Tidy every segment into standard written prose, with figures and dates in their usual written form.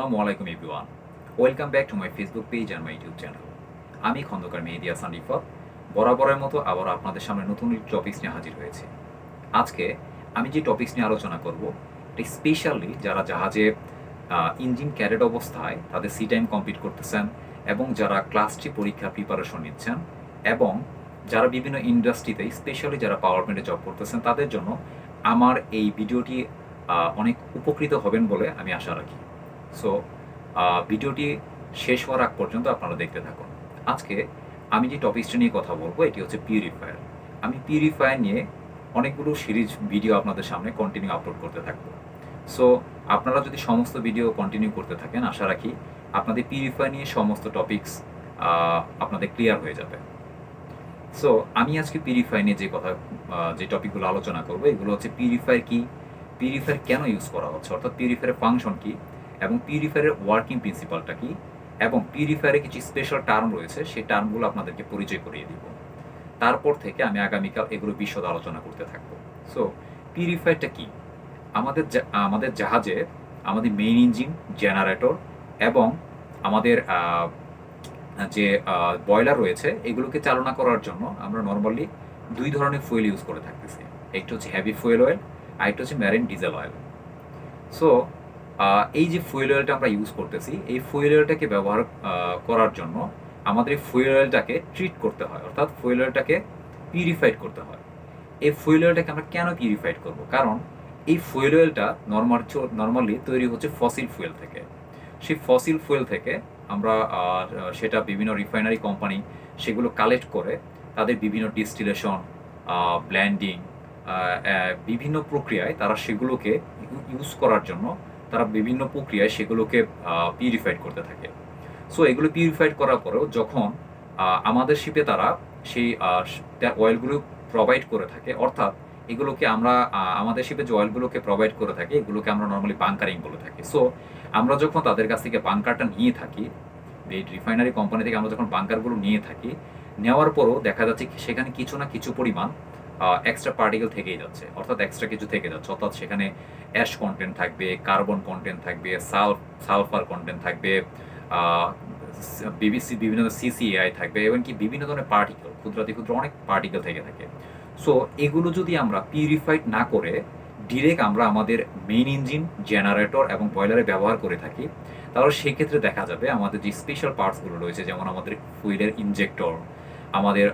আসসালামু আলাইকুম everyone. Welcome back to my Facebook page and my YouTube channel. আমি খন্দকার মেহেদী হাসান রিফাত বরাবরের মতো আবার আপনাদের সামনে নতুন টপিকস নিয়ে হাজির হয়েছি। আজকে আমি যে টপিকস নিয়ে আলোচনা করব এটা স্পেশালি যারা জাহাজে ইঞ্জিন ক্যাডেট অবস্থায় তাদের সি টাইম কমপ্লিট করতেছেন এবং যারা ক্লাস 3 পরীক্ষা প্রিপারেশন নিচ্ছেন এবং যারা বিভিন্ন ইন্ডাস্ট্রিতে স্পেশালি যারা পাওয়ার প্ল্যান্টে জব করতেছেন তাদের জন্য আমার এই ভিডিওটি অনেক উপকৃত হবেন বলে আমি আশা রাখি। সো ভিডিওটি শেষ হওয়ার আগ পর্যন্ত আপনারা দেখতে থাকুন। আজকে আমি যে টপিকসটা নিয়ে কথা বলবো এটি হচ্ছে পিউরিফায়ার। আমি পিউরিফায়ার নিয়ে অনেকগুলো সিরিজ ভিডিও আপনাদের সামনে কন্টিনিউ আপলোড করতে থাকবো। সো আপনারা যদি সমস্ত ভিডিও কন্টিনিউ করতে থাকেন আশা রাখি আপনাদের পিউরিফায়ার নিয়ে সমস্ত টপিকস আপনাদের ক্লিয়ার হয়ে যাবে। সো আমি আজকে পিউরিফায়ার নিয়ে যে টপিকগুলো আলোচনা করবো এগুলো হচ্ছে পিউরিফায়ার কি, পিউরিফায়ার কেন ইউজ করা হচ্ছে, অর্থাৎ পিউরিফায়ারের ফাংশন কি এবং পিউরিফায়ারের ওয়ার্কিং প্রিন্সিপালটা কি এবং পিউরিফায়ারে কিছু স্পেশাল টার্ম রয়েছে সেই টার্মগুলো আপনাদেরকে পরিচয় করিয়ে দিব। তারপর থেকে আমি আগামীকাল এগুলো বিশদ আলোচনা করতে থাকবো। সো পিউরিফায়ারটা কি? আমাদের জাহাজে আমাদের মেইন ইঞ্জিন, জেনারেটর এবং আমাদের যে বয়লার রয়েছে এগুলোকে চালনা করার জন্য আমরা নর্মালি দুই ধরনের ফুয়েল ইউজ করে থাকতেছি। একটা হচ্ছে হেভি ফুয়েল অয়েল আর একটা হচ্ছে ম্যারিন ডিজেল অয়েল। সো এই যে ফুয়েল অয়েলটা আমরা ইউজ করতেছি এই ফুয়েল অয়েলটাকে ব্যবহার করার জন্য আমাদের এই ফুয়েল অয়েলটাকে ট্রিট করতে হয়, অর্থাৎ ফুয়েল অয়েলটাকে পিউরিফাইড করতে হয়। এই ফুয়েল অয়েলটাকে আমরা কেন পিউরিফাইড করব? কারণ এই ফুয়েল অয়েলটা নর্মালি তৈরি হচ্ছে ফসিল ফুয়েল থেকে। সেই ফসিল ফুয়েল থেকে আমরা সেটা বিভিন্ন রিফাইনারি কোম্পানি সেগুলো কালেক্ট করে তাদের বিভিন্ন ডিস্টিলেশন, ব্ল্যান্ডিং, বিভিন্ন প্রক্রিয়ায় তারা সেগুলোকে ইউজ করার জন্য তারা বিভিন্ন প্রক্রিয়ায় সেগুলোকে পিউরিফাইড করতে থাকে। সো এগুলো পিউরিফাইড করার পরেও যখন আমাদের শিপে তারা সেই অয়েলগুলো প্রোভাইড করে থাকে, অর্থাৎ এগুলোকে আমরা আমাদের শিপে যে অয়েলগুলোকে প্রোভাইড করে থাকি এগুলোকে আমরা নর্মালি বাংকারিং বলে থাকি। সো আমরা যখন তাদের কাছ থেকে বাংকারটা নিয়ে থাকি, এই রিফাইনারি কোম্পানি থেকে আমরা যখন বাংকারগুলো নিয়ে থাকি, নেওয়ার পরও দেখা যাচ্ছে সেখানে কিছু না কিছু পরিমাণ এক্সট্রা পার্টিকেল থেকেই যাচ্ছে, অর্থাৎ এক্সট্রা কিছু থেকে যাচ্ছে, অর্থাৎ সেখানে অ্যাশ কন্টেন্ট থাকবে, কার্বন কন্টেন্ট থাকবে, সালফার কন্টেন্ট থাকবে, বিভিন্ন সিসিআই থাকবে, এমনকি বিভিন্ন ধরনের পার্টিকেল, ক্ষুদ্রাতি ক্ষুদ্র অনেক পার্টিকেল থেকে থাকে। সো এগুলো যদি আমরা পিউরিফাইড না করে ডিরেক্ট আমরা আমাদের মেইন ইঞ্জিন, জেনারেটর এবং বয়লারে ব্যবহার করে থাকি, তাহলে সেই ক্ষেত্রে দেখা যাবে আমাদের যে স্পেশাল পার্টসগুলো রয়েছে, যেমন আমাদের ফুয়েলের ইনজেক্টর, আমাদের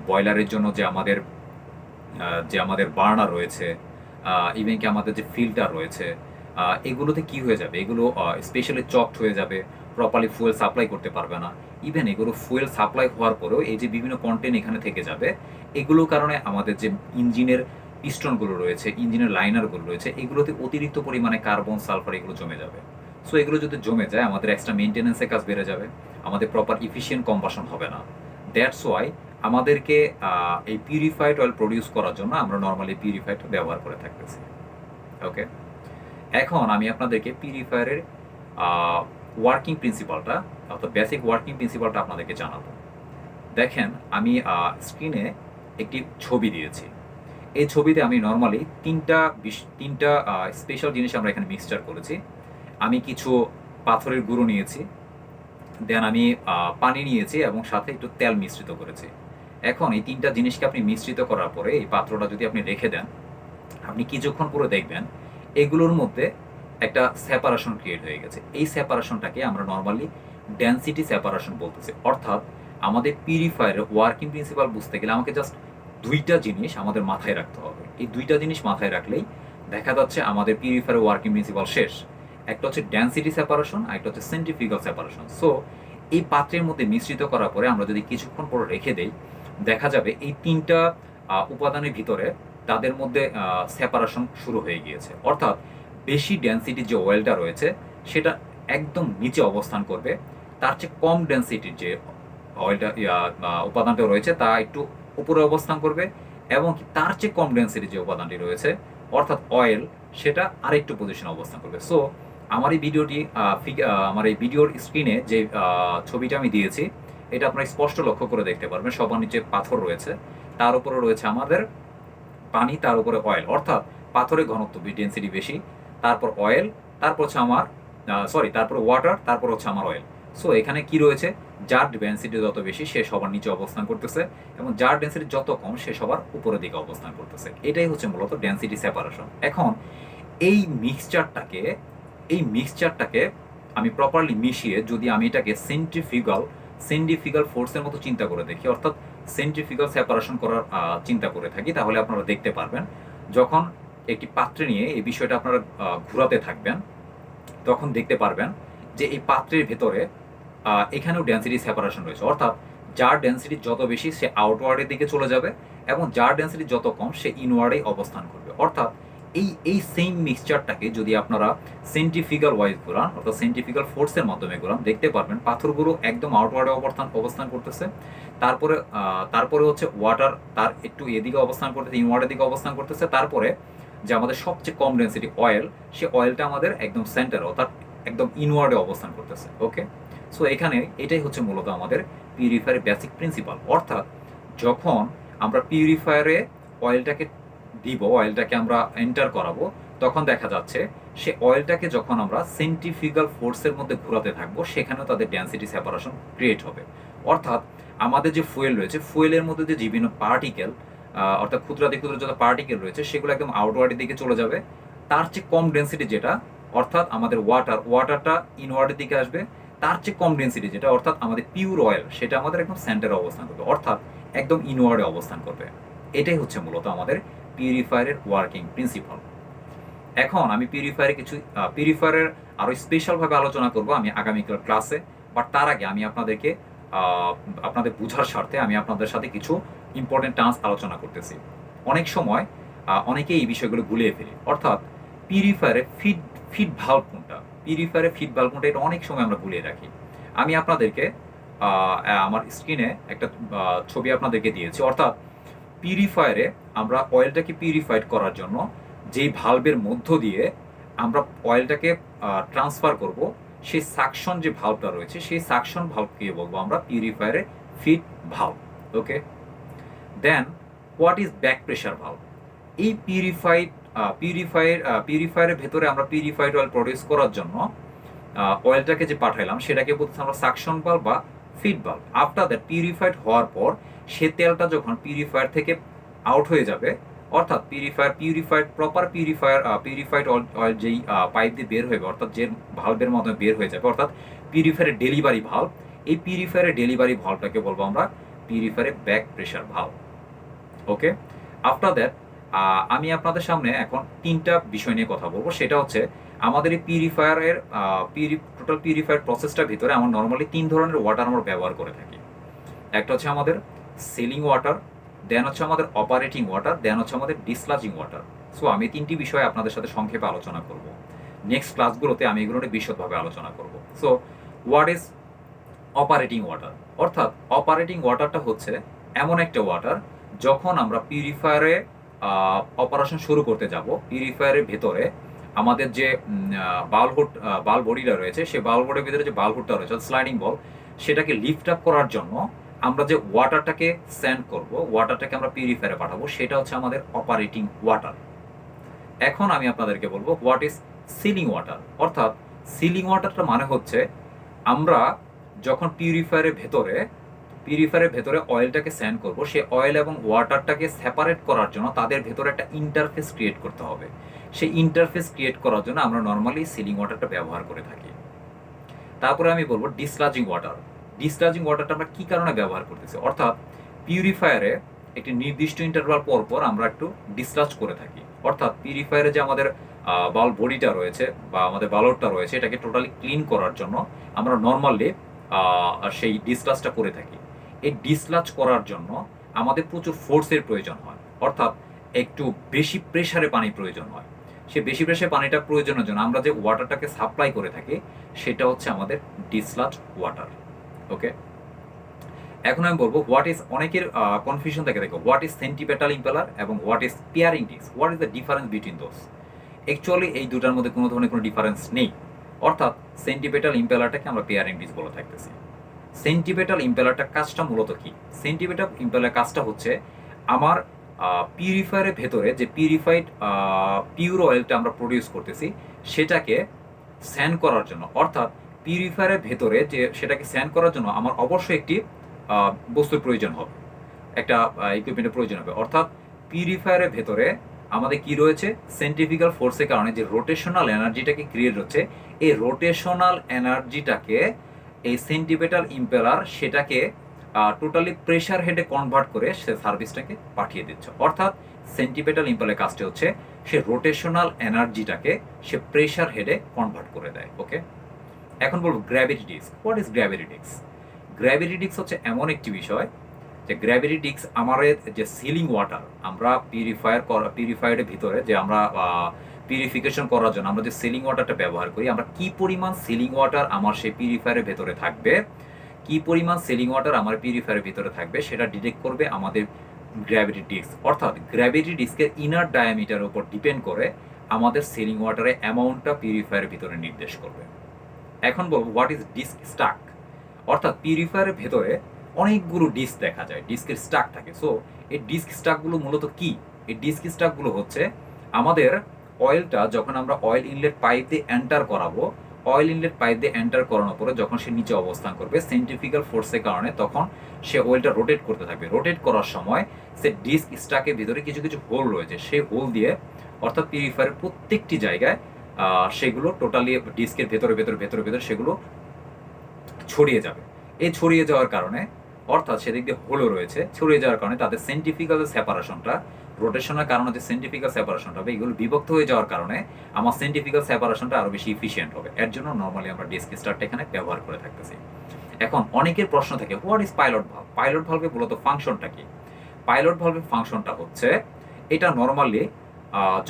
বয়লারের জন্য যে আমাদের বার্নার রয়েছে, ইভেন কি আমাদের যে ফিল্টার রয়েছে, এগুলোতে কি হয়ে যাবে, এগুলো স্পেশালি চকড হয়ে যাবে, প্রপারলি ফুয়েল সাপ্লাই করতে পারবে না। ইভেন এগুলো ফুয়েল সাপ্লাই হওয়ার পরেও এই যে বিভিন্ন কন্টেন্ট এখানে থেকে যাবে, এগুলোর কারণে আমাদের যে ইঞ্জিনের পিস্টনগুলো রয়েছে, ইঞ্জিনের লাইনারগুলো রয়েছে, এগুলোতে অতিরিক্ত পরিমাণে কার্বন, সালফার এগুলো জমে যাবে। সো এগুলো যদি জমে যায় আমাদের এক্সট্রা মেনটেন্যান্সের কাজ বেড়ে যাবে, আমাদের প্রপার ইফিশিয়েন্ট কম্বাশন হবে না। দ্যাটস ওয়াই আমাদেরকে এই পিউরিফাইড অয়েল প্রডিউস করার জন্য আমরা নর্মালি পিউরিফাইড ব্যবহার করে থাকতেছি। ওকে, এখন আমি আপনাদেরকে পিউরিফায়ারের ওয়ার্কিং প্রিন্সিপালটা, অর্থাৎ বেসিক ওয়ার্কিং প্রিন্সিপালটা আপনাদেরকে জানাবো। দেখেন, আমি স্ক্রিনে একটি ছবি দিয়েছি। এই ছবিতে আমি নর্মালি তিনটা স্পেশাল জিনিস আমরা এখানে মিক্সচার করেছি। আমি কিছু পাথরের গুঁড়ো নিয়েছি, দেন আমি পানি নিয়েছি এবং সাথে একটু তেল মিশ্রিত করেছি। এখন এই তিনটা জিনিসকে আপনি মিশ্রিত করার পরে এই পাত্রটা যদি আপনি রেখে দেন, আপনি কিছুক্ষণ পরে দেখবেন এগুলোর মধ্যে একটা সেপারেশন ক্রিয়েট হয়ে গেছে। এই সেপারেশনটাকে আমরা নর্মালি ডেনসিটি সেপারেশন বলতেছি। অর্থাৎ আমাদের পিউরিফায়ারের ওয়ার্কিং প্রিন্সিপাল বুঝতে গেলে আমাকে জাস্ট দুইটা জিনিস আমাদের মাথায় রাখতে হবে। এই দুইটা জিনিস মাথায় রাখলেই দেখা যাচ্ছে আমাদের পিউরিফায়ারের ওয়ার্কিং প্রিন্সিপাল শেষ। একটা হচ্ছে ডেনসিটি সেপারেশন আর একটা হচ্ছে সেন্ট্রিফিউগাল সেপারেশন। সো এই পাত্রের মধ্যে মিশ্রিত করার পরে আমরা যদি কিছুক্ষণ পরে রেখে দেই, দেখা যাবে এই তিনটা উপাদানের ভিতরে তাদের মধ্যে সেপারেশন শুরু হয়ে গিয়েছে। অর্থাৎ বেশি ডেনসিটির যে অয়েলটা রয়েছে সেটা একদম নিচে অবস্থান করবে, তার চেয়ে কম ডেনসিটির যে অয়েলটা উপাদানটা রয়েছে তা একটু উপরে অবস্থান করবে, এবং তার চেয়ে কম ডেনসিটির যে উপাদানটি রয়েছে অর্থাৎ অয়েল সেটা আরেকটু পজিশনে অবস্থান করবে। সো আমার এই ভিডিওর স্ক্রিনে যে ছবিটা আমি দিয়েছি এটা আপনারা স্পষ্ট লক্ষ্য করে দেখতে পারবেন। সবার নিচে পাথর রয়েছে, তার উপরে রয়েছে আমাদের পানি, তার উপরে অয়েল, অর্থাৎ পাথরের ঘনত্ব ডেনসিটি বেশি, তারপর অয়েল, তারপর হচ্ছে আমার তারপরে ওয়াটার, তারপর হচ্ছে আমার অয়েল। সো এখানে কি রয়েছে, যার ডেন্সিটি যত বেশি সে সবার নিচে অবস্থান করতেছে, এবং যার ডেন্সিটি যত কম সে সবার উপরের দিকে অবস্থান করতেছে। এটাই হচ্ছে মূলত ডেন্সিটি সেপারেশন। এখন এই মিক্সচারটাকে আমি প্রপারলি মিশিয়ে যদি আমি এটাকে সেন্ট্রিফিউগাল ফোর্সের মতো চিন্তা করে দেখি, অর্থাৎ সেন্ট্রিফিউগাল সেপারেশন করার চিন্তা করে থাকি, তাহলে আপনারা দেখতে পারবেন যখন একটি পাত্রে নিয়ে এই বিষয়টা আপনারা ঘোরাতে থাকবেন, তখন দেখতে পারবেন যে এই পাত্রের ভেতরে এখানেও ডেন্সিটি সেপারেশন রয়েছে। অর্থাৎ যার ডেন্সিটি যত বেশি সে আউটওয়ার্ডের দিকে চলে যাবে, এবং যার ডেন্সিটি যত কম সে ইনওয়ার্ডেই অবস্থান করবে। অর্থাৎ এই সেম মিক্সচারটাকে যদি আপনারা সেন্ট্রিফিউগাল ওয়াইজ ঘোরান, অর্থাৎ সেন্ট্রিফিউগাল ফোর্সের মাধ্যমে ঘোরান, দেখতে পারবেন পাথরগুলো একদম আউটওয়ার্ডে অবস্থান করতেছে। তারপরে হচ্ছে ওয়াটার তার একটু এদিকে অবস্থান করতেছে, ইনওয়ার্ডের দিকে অবস্থান করতেছে। তারপরে যে আমাদের সবচেয়ে কম ডেন্সিটি অয়েল, সে অয়েলটা আমাদের একদম সেন্টার, অর্থাৎ একদম ইনওয়ার্ডে অবস্থান করতেছে। ওকে, সো এখানে এটাই হচ্ছে মূলত আমাদের পিউরিফায়ারের বেসিক প্রিন্সিপাল। অর্থাৎ যখন আমরা পিউরিফায়ারে অয়েলটাকে আমরা এন্টার করাবো, তখন দেখা যাচ্ছে সে অয়েলটাকে যখন আমরা সেন্ট্রিফিউগাল ফোর্সের মধ্যে ঘোরাতে থাকবো, সেখানেও তাদের ডেন্সিটি সেপারেশন ক্রিয়েট হবে। অর্থাৎ আমাদের যে ফুয়েল রয়েছে, ফুয়েলের মধ্যে যে বিভিন্ন পার্টিকেল, অর্থাৎ ক্ষুদ্রাতি ক্ষুদ্র যত পার্টিকেল রয়েছে, সেগুলো একদম আউটওয়ার্ডের দিকে চলে যাবে। তার চেয়ে কম ডেন্সিটি যেটা, অর্থাৎ আমাদের ওয়াটারটা ইনওয়ার্ডের দিকে আসবে। তার চেয়ে কম ডেন্সিটি যেটা, অর্থাৎ আমাদের পিওর অয়েল, সেটা আমাদের একদম সেন্টারে অবস্থান করবে, অর্থাৎ একদম ইনওয়ার্ডে অবস্থান করবে। এটাই হচ্ছে মূলত আমাদের পিউরিফায়ারের ওয়ার্কিং প্রিন্সিপাল। এখন আমি পিউরিফায়ারের আরও স্পেশালভাবে আলোচনা করব আমি আগামীকাল ক্লাসে। বাট তার আগে আমি আপনাদের বোঝার স্বার্থে আমি আপনাদের সাথে কিছু ইম্পর্টেন্ট টার্মস আলোচনা করতেছি। অনেক সময় অনেকেই এই বিষয়গুলো গুলিয়ে ফেলি। অর্থাৎ পিউরিফায়ারের ফিড ভালভ কোনটা, এটা অনেক সময় আমরা ভুলিয়ে রাখি। আমি আপনাদেরকে আমার স্ক্রিনে একটা ছবি আপনাদেরকে দিয়েছি। অর্থাৎ পিউরিফায়ারে আমরা অয়েলটাকে পিউরিফাইড করার জন্য যেই ভালভের মধ্য দিয়ে আমরা অয়েলটাকে ট্রান্সফার করব, সেই সাকশন যে ভালভটা রয়েছে, সেই সাকশন ভালভকে বলবো আমরা পিউরিফায়ারের feed valve. Okay, then what is back pressure valve? এই পিউরিফায়ারের ভেতরে আমরা পিউরিফাইড অয়েল প্রডিউস করার জন্য অয়েলটাকে যে পাঠাইলাম, সেটাকে বলতে আমরা সাকশন ভালভ বা feed valve. After that purified হওয়ার পর সে তেলটা যখন পিউরিফায়ার থেকে আউট হয়ে যাবে, অর্থাৎ পিউরিফাইড অয়েল যেই পাইপ দিয়ে বের হয়ে, অর্থাৎ যে ভালভের মাধ্যমে বের হয়ে যাবে, অর্থাৎ পিউরিফায়ারের ডেলিভারি ভালভ, এই পিউরিফায়ারের ডেলিভারি ভালভটাকে বলবো আমরা পিউরিফায়ারের back pressure valve. Okay, after that আমি আপনাদের সামনে এখন তিনটা বিষয় নিয়ে কথা বলবো। সেটা হচ্ছে আমাদের এই টোটাল পিউরিফায়ার প্রসেসটার ভিতরে আমরা নর্মালি 3 ধরনের ওয়াটার আমরা ব্যবহার করে থাকি। একটা হচ্ছে আমাদের সেলিং ওয়াটার, দেন হচ্ছে আমাদের অপারেটিং ওয়াটার, দেন হচ্ছে আমাদের ডিসলাজিং ওয়াটার। সো আমি 3টি বিষয় আপনাদের সাথে সংক্ষেপে আলোচনা করব। নেক্সট ক্লাসগুলোতে আমি এগুলো নিয়ে বিশদভাবে আলোচনা করব। So what is operating water? অর্থাৎ অপারেটিং ওয়াটারটা হচ্ছে এমন একটা ওয়াটার, যখন আমরা পিউরিফায়ারে অপারেশন শুরু করতে যাব, পিউরিফায়ারের ভেতরে আমাদের যে বাল্ব বডিটা রয়েছে, সেই বাল্ব বডির ভিতরে যে বাল্ব হুডটা রয়েছে, স্লাইডিং বল, সেটাকে লিফট আপ করার জন্য আমরা যে ওয়াটারটাকে সেন্ড করব, ওয়াটারটাকে আমরা পিউরিফায়ারে পাঠাবো, সেটা হচ্ছে আমাদের অপারেটিং ওয়াটার। এখন আমি আপনাদেরকে বলবো হোয়াট ইজ সিলিং ওয়াটার। অর্থাৎ সিলিং ওয়াটারটা মানে হচ্ছে আমরা যখন পিউরিফায়ারের ভেতরে অয়েলটাকে সেন্ড করব, সেই অয়েল এবং ওয়াটারটাকে সেপারেট করার জন্য তাদের ভেতরে একটা ইন্টারফেস ক্রিয়েট করতে হবে। সেই ইন্টারফেস ক্রিয়েট করার জন্য আমরা নর্মালি সিলিং ওয়াটারটা ব্যবহার করে থাকি। তারপরে আমি বলবো ডিসলাজিং ওয়াটার। ডিসলাজিং ওয়াটারটা আমরা কি কারণে ব্যবহার করতেছি? অর্থাৎ পিউরিফায়ারে একটি নির্দিষ্ট ইন্টারভাল পর আমরা একটু ডিসলাজ করে থাকি। অর্থাৎ পিউরিফায়ারে যে আমাদের বাল্ব বডিটা রয়েছে বা আমাদের বাল্বটা রয়েছে, এটাকে টোটালি ক্লিন করার জন্য আমরা নর্মালি সেই ডিসলাজটা করে থাকি। এই ডিসলাজ করার জন্য আমাদের প্রচুর ফোর্সের প্রয়োজন হয়, অর্থাৎ একটু বেশি প্রেসারে পানি প্রয়োজন হয়। সে বেশি প্রেসারে পানিটা প্রয়োজনের জন্য আমরা যে ওয়াটারটাকে সাপ্লাই করে থাকি, সেটা হচ্ছে আমাদের ডিসলাজ ওয়াটার। ওকে, এখন আমি বলবো হোয়াট ইজ, অনেকের কনফিউশন থাকে, দেখো হোয়াট ইজ সেন্টিপেটাল ইম্পেলার এবং what is pairing disc, what is the difference between those. Actually এই দুটার মধ্যে কোনো ধরনের কোনো ডিফারেন্স নেই। অর্থাৎ সেন্টিপেটাল ইম্পেলারটাকে আমরা পিয়ারিং ডিস্ক বলে থাকতেছি। সেন্টিপেটাল ইম্পেলারটার কাজটা মূলত কি? সেন্টিপেটাল ইম্পেলার কাজটা হচ্ছে আমার পিউরিফায়ারের ভেতরে যে পিউরিফাইড পিওর অয়েলটা আমরা প্রডিউস করতেছি, সেটাকে স্যান করার জন্য, অর্থাৎ পিউরিফায়ারের ভেতরে যে সেটাকে স্যান করার জন্য আমার অবশ্যই একটি বস্তুর প্রয়োজন হবে, একটা ইকুইপমেন্টের প্রয়োজন হবে। অর্থাৎ পিউরিফায়ারের ভেতরে আমাদের কি রয়েছে, সেন্ট্রিফিক্যাল ফোর্সের কারণে যে রোটেশনাল এনার্জিটাকে ক্রিয়েট হচ্ছে, এই রোটেশনাল এনার্জিটাকে এই সেন্টিপেটাল ইম্পেলার সেটাকে টোটালি প্রেশার হেডে কনভার্ট করে সে সার্ভিসটাকে পাঠিয়ে দিচ্ছে। অর্থাৎ সেন্টিপেটাল ইম্পেলার কাজটা হচ্ছে সে রোটেশনাল এনার্জিটাকে সে প্রেশার হেডে কনভার্ট করে দেয়। ওকে, এখন বলবো gravity disc. What is gravity disc? Gravity disc হচ্ছে এমন একটি বিষয় যে গ্র্যাভিটি ডিস্ক আমাদের যে সিলিং ওয়াটার আমরা পিউরিফায়ারের ভিতরে যে আমরা পিউরিফিকেশন করার জন্য আমরা যে সিলিং ওয়াটারটা ব্যবহার করি, আমরা কি পরিমাণ সিলিং ওয়াটার আমার সেই পিউরিফায়ারের ভেতরে থাকবে, কি পরিমাণ সিলিং ওয়াটার আমার পিউরিফায়ারের ভিতরে থাকবে সেটা ডিটেক্ট করবে আমাদের গ্র্যাভিটি ডিস্ক। অর্থাৎ গ্র্যাভিটি ডিস্কের ইনার ডায়ামিটারের উপর ডিপেন্ড করে আমাদের সিলিং ওয়াটারের অ্যামাউন্টটা পিউরিফায়ারের ভিতরে নির্দেশ করবে। এখন বলবো হোয়াট ইজ ডিস্ক স্টাক। অর্থাৎ পিউরিফায়ারের ভেতরে অনেকগুলো ডিস্ক দেখা যায়, ডিস্কের স্টাক থাকে। সো এই ডিস্ক স্টাকগুলো মূলত কি? এই ডিস্ক স্টাকগুলো হচ্ছে আমাদের অয়েলটা যখন আমরা অয়েল ইনলেট পাইপ দিয়ে এন্টার করাবো, অয়েল ইনলেট পাইপ দিয়ে এন্টার করানোর পরে যখন সে নিচে অবস্থান করবে সেন্ট্রিফিক্যাল ফোর্সের কারণে তখন সে অয়েলটা রোটেট করতে থাকবে। রোটেট করার সময় সে ডিস্ক স্টাকের ভিতরে কিছু কিছু হোল রয়েছে, সেই হোল দিয়ে অর্থাৎ পিউরিফায়ারের প্রত্যেকটি জায়গায় সেগুলো টোটালি ডিস্কের ভেতরে ভেতরে ভেতরে ভেতরে সেগুলো ছড়িয়ে যাবে। এই ছড়িয়ে যাওয়ার কারণে অর্থাৎ সেদিক দিয়ে হোলও রয়েছে, ছড়িয়ে যাওয়ার কারণে তাদের সেন্ট্রিফিক্যাল সেপারেশনটা, রোটেশনের কারণে যে সেন্ট্রিফিক্যাল সেপারেশনটা হবে, এগুলো বিভক্ত হয়ে যাওয়ার কারণে আমার সেন্ট্রিফিক্যাল সেপারেশনটা আরও বেশি ইফিসিয়েন্ট হবে। এর জন্য নর্মালি আমরা ডিস্ক স্টারটা এখানে ব্যবহার করে থাকতেছি। এখন অনেকের প্রশ্ন থাকে what is pilot valve? Pilot ভালভে মূলত ফাংশনটা কি? পাইলট ভালভের ফাংশনটা হচ্ছে এটা নর্মালি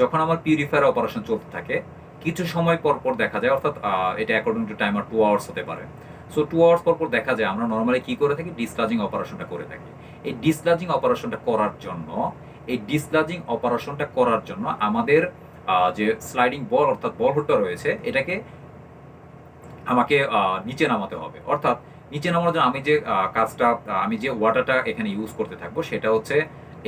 যখন আমার পিউরিফায়ার অপারেশন চলতে থাকে কিছু সময় পর পর দেখা যায়, অর্থাৎ এটা অ্যাকর্ডিং টু টাইমার 2 আওয়ার্স হতে পারে। সো 2 আওয়ার্স পর পর দেখা যায় আমরা নর্মালি কি করে থাকি, ডিসচার্জিং অপারেশনটা করে থাকি। এই ডিসচার্জিং অপারেশনটা করার জন্য আমাদের যে স্লাইডিং বল অর্থাৎ বল হুডটা রয়েছে এটাকে আমাকে নিচে নামাতে হবে। অর্থাৎ নিচে নামানোর জন্য আমি যে ওয়াটারটা এখানে ইউজ করতে থাকবো সেটা হচ্ছে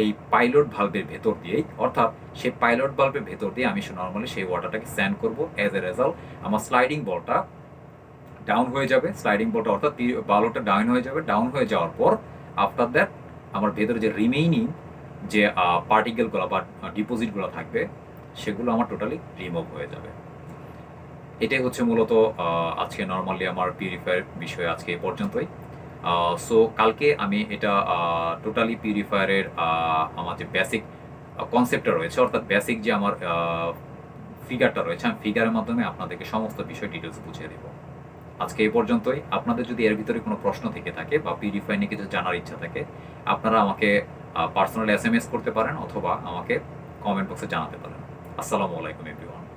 এই পাইলট ভালভের ভেতর দিয়েই। অর্থাৎ সেই পাইলট ভালভের ভেতর দিয়ে আমি নর্মালি সেই ওয়াটারটাকে স্যান্ড করবো। অ্যাজ এ রেজাল্ট আমার স্লাইডিং বলটা ডাউন হয়ে যাবে, অর্থাৎ বালুটা ডাউন হয়ে যাবে। ডাউন হয়ে যাওয়ার পর আফটার দ্যাট আমার ভেতরে যে রিমেইনিং যে পার্টিকেলগুলো বা ডিপোজিটগুলো থাকবে সেগুলো আমার টোটালি রিমুভ হয়ে যাবে। এটাই হচ্ছে মূলত আজকে নর্মালি আমার পিউরিফায়ার বিষয়ে আজকে এই পর্যন্তই। সো কালকে আমি এটা টোটালি পিউরিফায়ারের আমার যে বেসিক কনসেপ্টটা রয়েছে, অর্থাৎ বেসিক যে আমার ফিগারটা রয়েছে, আমি ফিগারের মাধ্যমে আপনাদেরকে সমস্ত বিষয় ডিটেলস বুঝিয়ে দেবো। আজকে এই পর্যন্তই। আপনাদের যদি এর ভিতরে কোনো প্রশ্ন থেকে থাকে বা পিউরিফায়ার নিয়ে কিছু জানার ইচ্ছা থাকে আপনারা আমাকে পার্সোনালি SMS করতে পারেন অথবা আমাকে কমেন্ট বক্সে জানাতে পারেন। আসসালামু আলাইকুম এভরিওয়ান।